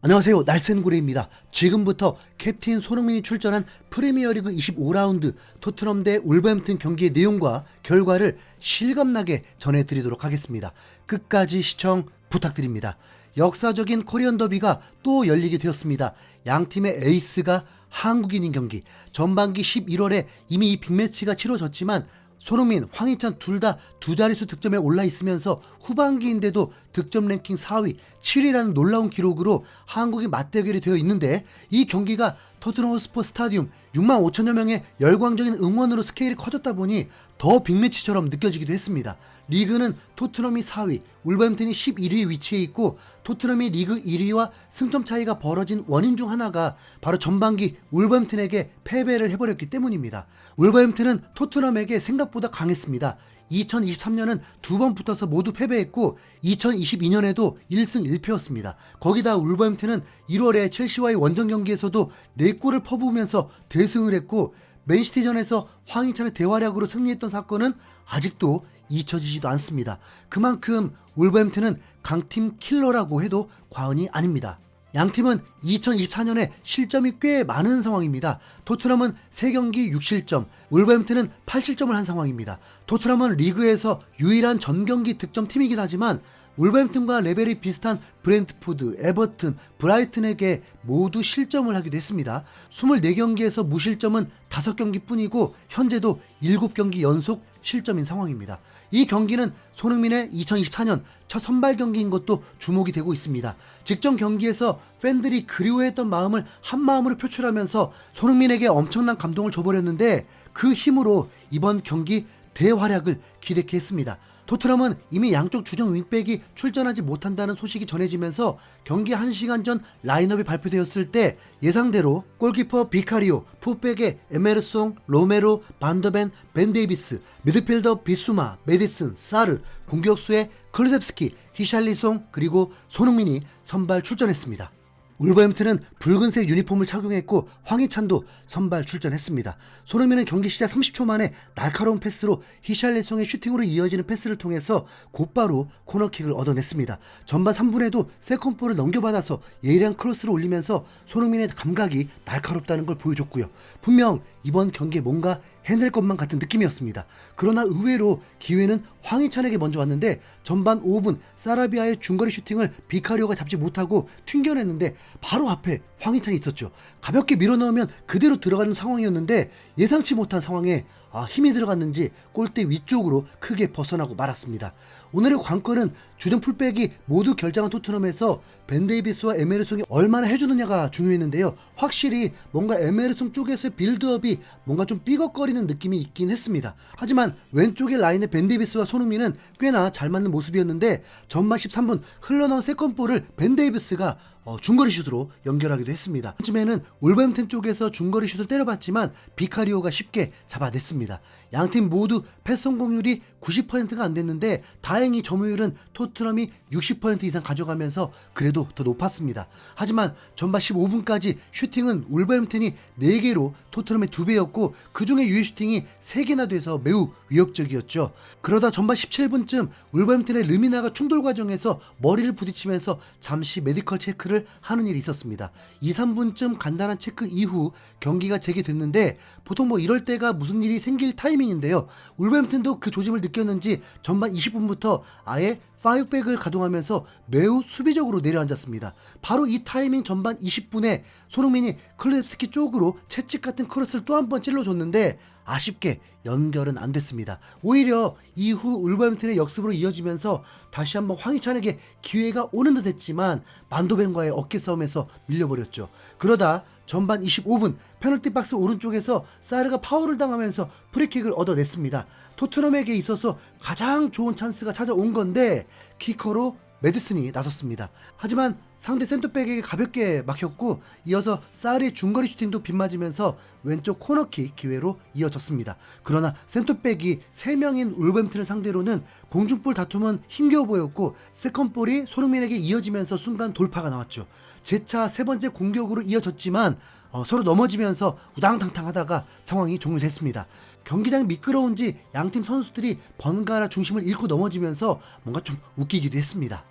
안녕하세요. 날쌘고래입니다. 지금부터 캡틴 손흥민이 출전한 프리미어리그 25라운드 토트넘 대 울버햄튼 경기의 내용과 결과를 실감나게 전해드리도록 하겠습니다. 끝까지 시청 부탁드립니다. 역사적인 코리안 더비가 또 열리게 되었습니다. 양팀의 에이스가 한국인인 경기. 전반기 11월에 이미 이 빅매치가 치러졌지만 손흥민, 황희찬 둘 다 두 자릿수 득점에 올라 있으면서 후반기인데도 득점 랭킹 4위, 7위라는 놀라운 기록으로 한국이 맞대결이 되어 있는데, 이 경기가 토트넘 호스퍼 스타디움 6만 5천여 명의 열광적인 응원으로 스케일이 커졌다 보니 더 빅매치처럼 느껴지기도 했습니다. 리그는 토트넘이 4위, 울버햄튼이 11위에 위치해 있고, 토트넘이 리그 1위와 승점 차이가 벌어진 원인 중 하나가 바로 전반기 울버햄튼에게 패배를 해버렸기 때문입니다. 울버햄튼은 토트넘에게 생각보다 강했습니다. 2023년은 두 번 붙어서 모두 패배했고 2022년에도 1승 1패였습니다. 거기다 울버햄튼은 1월에 첼시와의 원정 경기에서도 4골을 퍼부으면서 대승을 했고, 맨시티전에서 황희찬의 대활약으로 승리했던 사건은 아직도 잊혀지지도 않습니다. 그만큼 울버햄튼은 강팀 킬러라고 해도 과언이 아닙니다. 양팀은 2024년에 실점이 꽤 많은 상황입니다. 토트넘은 3경기 6실점, 울버햄튼은 8실점을 한 상황입니다. 토트넘은 리그에서 유일한 전경기 득점팀이긴 하지만 울버햄튼과 레벨이 비슷한 브렌트포드, 에버튼, 브라이튼에게 모두 실점을 하기도 했습니다. 24경기에서 무실점은 5경기 뿐이고 현재도 7경기 연속 실점인 상황입니다. 이 경기는 손흥민의 2024년 첫 선발 경기인 것도 주목이 되고 있습니다. 직전 경기에서 팬들이 그리워했던 마음을 한마음으로 표출하면서 손흥민에게 엄청난 감동을 줘버렸는데, 그 힘으로 이번 경기 대활약을 기대케 했습니다. 토트넘은 이미 양쪽 주전 윙백이 출전하지 못한다는 소식이 전해지면서 경기 1시간 전 라인업이 발표되었을 때 예상대로 골키퍼 비카리오, 풋백에 에메르송, 로메로, 반더벤, 벤 데이비스, 미드필더 비수마, 메디슨, 사르, 공격수의 클루셉스키, 히샬리송, 그리고 손흥민이 선발 출전했습니다. 울버햄튼은 붉은색 유니폼을 착용했고 황희찬도 선발 출전했습니다. 손흥민은 경기 시작 30초 만에 날카로운 패스로 히샬리송의 슈팅으로 이어지는 패스를 통해서 곧바로 코너킥을 얻어냈습니다. 전반 3분에도 세컨볼을 넘겨받아서 예리한 크로스를 올리면서 손흥민의 감각이 날카롭다는 걸 보여줬고요. 분명 이번 경기에 뭔가 해낼 것만 같은 느낌이었습니다. 그러나 의외로 기회는 황희찬에게 먼저 왔는데 전반 5분 사라비아의 중거리 슈팅을 비카리오가 잡지 못하고 튕겨냈는데 바로 앞에 황희찬이 있었죠. 가볍게 밀어넣으면 그대로 들어가는 상황이었는데 예상치 못한 상황에 힘이 들어갔는지 골대 위쪽으로 크게 벗어나고 말았습니다. 오늘의 관건은 주전 풀백이 모두 결장한 토트넘에서 벤 데이비스와 에메르송이 얼마나 해주느냐가 중요했는데요. 확실히 뭔가 에메르송 쪽에서의 빌드업이 뭔가 좀 삐걱거리는 느낌이 있긴 했습니다. 하지만 왼쪽의 라인의 벤 데이비스와 손흥민은 꽤나 잘 맞는 모습이었는데 전반 13분 흘러나온 세컨볼을 벤 데이비스가 중거리 슛으로 연결하기도 했습니다. 쯤에는 울버햄튼 쪽에서 중거리 슛을 때려봤지만 비카리오가 쉽게 잡아냈습니다. 양팀 모두 패스 성공률이 90%가 안 됐는데 다행히 점유율은 토트넘이 60% 이상 가져가면서 그래도 더 높았습니다. 하지만 전반 15분까지 슈팅은 울버햄튼이 4개로 토트넘의 2배였고 그중에 유효 슈팅이 3개나 돼서 매우 위협적이었죠. 그러다 전반 17분쯤 울버햄튼의 르미나가 충돌 과정에서 머리를 부딪히면서 잠시 메디컬 체크를 하는 일이 있었습니다. 2, 3분쯤 간단한 체크 이후 경기가 재개됐는데 보통 이럴 때가 무슨 일이 생길 타이밍인데요. 울버햄튼도 그 조짐을 느꼈는지 전반 20분부터 아예 5백을 가동하면서 매우 수비적으로 내려앉았습니다. 바로 이 타이밍 전반 20분에 손흥민이 클루셉스키 쪽으로 채찍 같은 크로스를 또 한 번 찔러줬는데 아쉽게 연결은 안 됐습니다. 오히려 이후 울버햄튼의 역습으로 이어지면서 다시 한번 황희찬에게 기회가 오는 듯 했지만 반도벤과의 어깨 싸움에서 밀려버렸죠. 그러다 전반 25분 페널티 박스 오른쪽에서 사르가 파울을 당하면서 프리킥을 얻어냈습니다. 토트넘에게 있어서 가장 좋은 찬스가 찾아온 건데 키커로 메디슨이 나섰습니다. 하지만 상대 센터백에게 가볍게 막혔고 이어서 사르의 중거리 슈팅도 빗맞으면서 왼쪽 코너킥 기회로 이어졌습니다. 그러나 센터백이 3명인 울버햄튼을 상대로는 공중볼 다툼은 힘겨워 보였고 세컨볼이 손흥민에게 이어지면서 순간 돌파가 나왔죠. 재차 3번째 공격으로 이어졌지만 서로 넘어지면서 우당탕탕 하다가 상황이 종료됐습니다. 경기장이 미끄러운지 양팀 선수들이 번갈아 중심을 잃고 넘어지면서 뭔가 좀 웃기기도 했습니다.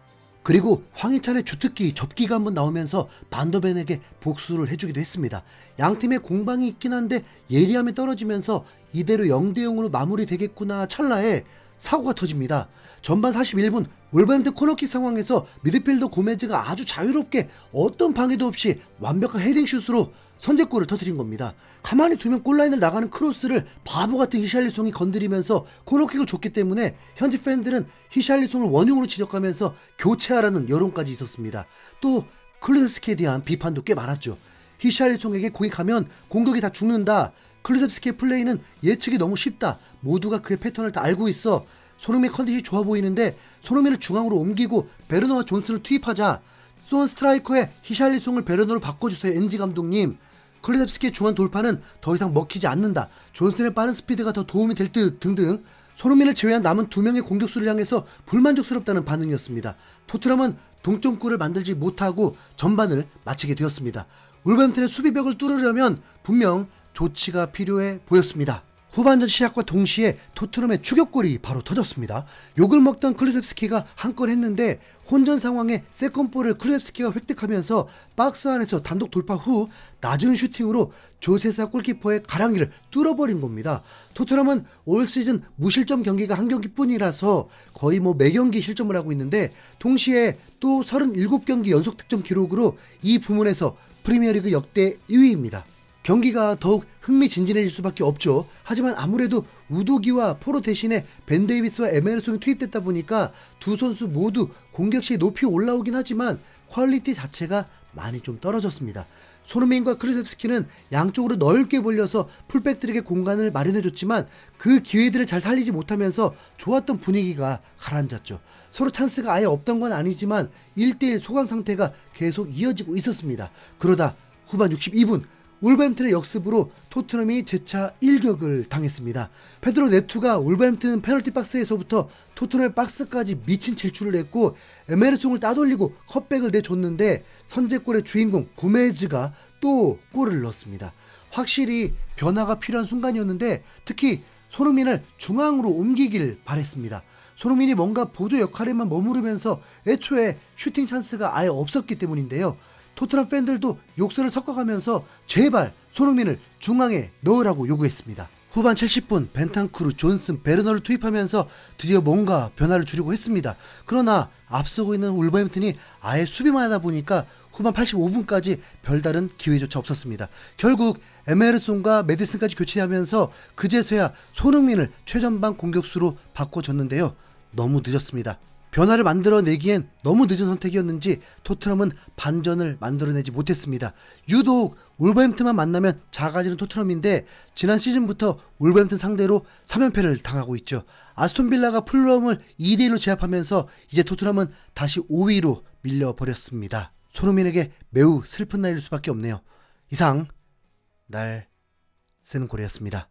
그리고 황희찬의 주특기 접기가 한번 나오면서 반더벤에게 복수를 해주기도 했습니다. 양팀의 공방이 있긴 한데 예리함이 떨어지면서 이대로 0대0으로 마무리되겠구나 찰나에 사고가 터집니다. 전반 41분 울버햄튼 코너킥 상황에서 미드필더 고메즈가 아주 자유롭게 어떤 방해도 없이 완벽한 헤딩슛으로 선제골을 터뜨린 겁니다. 가만히 두면 골라인을 나가는 크로스를 바보같은 히샬리송이 건드리면서 코너킥을 줬기 때문에 현지 팬들은 히샬리송을 원흉으로 지적하면서 교체하라는 여론까지 있었습니다. 또 클루셉스키에 대한 비판도 꽤 많았죠. 히샬리송에게 공이 가면 공격이 다 죽는다. 클루셉스키의 플레이는 예측이 너무 쉽다. 모두가 그의 패턴을 다 알고 있어. 손흥민 컨디션이 좋아 보이는데 손흥민을 중앙으로 옮기고 베르너와 존슨을 투입하자. 수원 스트라이커의 히샬리송을 베르너로 바꿔주세요. 엔지 감독님. 클루셉스키의 중앙 돌파는 더 이상 먹히지 않는다. 존슨의 빠른 스피드가 더 도움이 될 듯 등등. 손흥민을 제외한 남은 2명의 공격수를 향해서 불만족스럽다는 반응이었습니다. 토트넘은 동점골을 만들지 못하고 전반을 마치게 되었습니다. 울버햄튼의 수비벽을 뚫으려면 분명 조치가 필요해 보였습니다. 후반전 시작과 동시에 토트넘의 추격골이 바로 터졌습니다. 욕을 먹던 클루셉스키가 한 건 했는데 혼전 상황에 세컨볼을 클루셉스키가 획득하면서 박스 안에서 단독 돌파 후 낮은 슈팅으로 조세사 골키퍼의 가랑이를 뚫어버린 겁니다. 토트넘은 올 시즌 무실점 경기가 한 경기뿐이라서 거의 매 경기 실점을 하고 있는데 동시에 또 37경기 연속 득점 기록으로 이 부문에서 프리미어리그 역대 2위입니다. 경기가 더욱 흥미진진해질 수밖에 없죠. 하지만 아무래도 우도기와 포로 대신에 벤 데이비스와 에메르송이 투입됐다 보니까 두 선수 모두 공격시 높이 올라오긴 하지만 퀄리티 자체가 많이 좀 떨어졌습니다. 손흥민과 클루셉스키는 양쪽으로 넓게 벌려서 풀백들에게 공간을 마련해줬지만 그 기회들을 잘 살리지 못하면서 좋았던 분위기가 가라앉았죠. 서로 찬스가 아예 없던 건 아니지만 1대1 소강 상태가 계속 이어지고 있었습니다. 그러다 후반 62분 울버햄튼의 역습으로 토트넘이 재차 1격을 당했습니다. 페드로 네투가 울버햄튼 페널티 박스에서부터 토트넘의 박스까지 미친 질주를 했고 에메르송을 따돌리고 컷백을 내줬는데 선제골의 주인공 고메즈가 또 골을 넣었습니다. 확실히 변화가 필요한 순간이었는데 특히 손흥민을 중앙으로 옮기길 바랬습니다. 손흥민이 뭔가 보조 역할에만 머무르면서 애초에 슈팅 찬스가 아예 없었기 때문인데요. 토트넘 팬들도 욕설을 섞어가면서 제발 손흥민을 중앙에 넣으라고 요구했습니다. 후반 70분 벤탄쿠르, 존슨, 베르너를 투입하면서 드디어 뭔가 변화를 주려고 했습니다. 그러나 앞서고 있는 울버햄튼이 아예 수비만 하다 보니까 후반 85분까지 별다른 기회조차 없었습니다. 결국 에메르송과 메디슨까지 교체하면서 그제서야 손흥민을 최전방 공격수로 바꿔줬는데요. 너무 늦었습니다. 변화를 만들어내기엔 너무 늦은 선택이었는지 토트넘은 반전을 만들어내지 못했습니다. 유독 울버햄튼만 만나면 작아지는 토트넘인데 지난 시즌부터 울버햄튼 상대로 3연패를 당하고 있죠. 아스톤빌라가 풀럼을 2대1로 제압하면서 이제 토트넘은 다시 5위로 밀려버렸습니다. 손흥민에게 매우 슬픈 날일 수밖에 없네요. 이상 날 새는 고래였습니다.